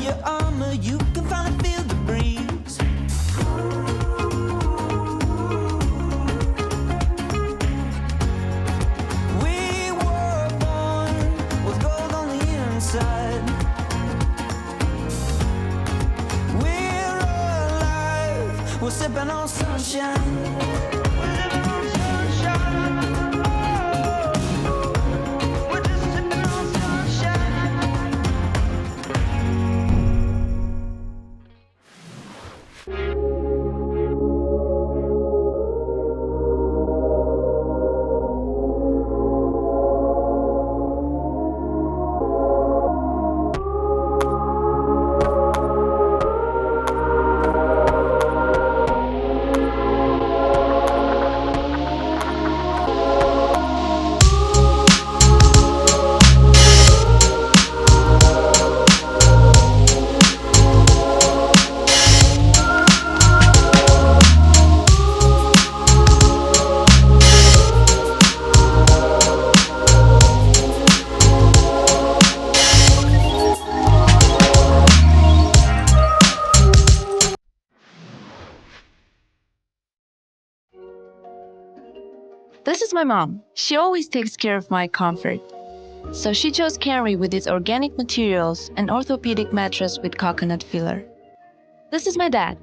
your armor, you can finally feel the breeze. We were born with gold on the inside. We're alive, we're sipping on sunshine. This is my mom. She always takes care of my comfort. So she chose KANRI with its organic materials and orthopedic mattress with coconut filler. This is my dad.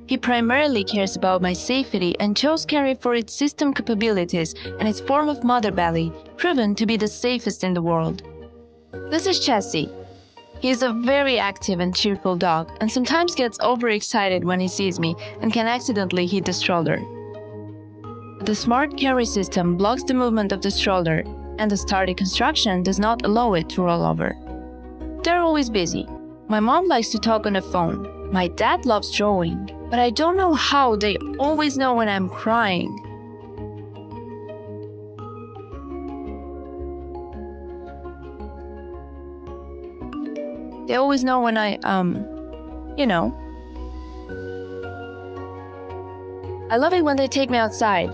He primarily cares about my safety and chose KANRI for its system capabilities and its form of mother belly, proven to be the safest in the world. This is Chessie. He is a very active and cheerful dog and sometimes gets overexcited when he sees me and can accidentally hit the stroller. The smart KANRI system blocks the movement of the stroller, and the sturdy construction does not allow it to roll over. They're always busy. My mom likes to talk on the phone. My dad loves drawing, but I don't know how they always know when I'm crying. They always know when you know. I love it when they take me outside.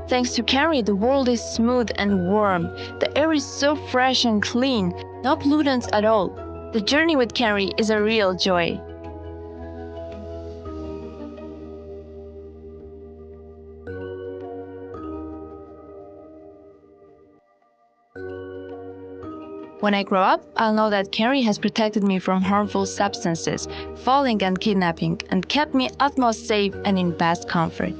Thanks to KANRI, the world is smooth and warm. The air is so fresh and clean, no pollutants at all. The journey with KANRI is a real joy. When I grow up, I'll know that KANRI has protected me from harmful substances, falling and kidnapping, and kept me utmost safe and in best comfort.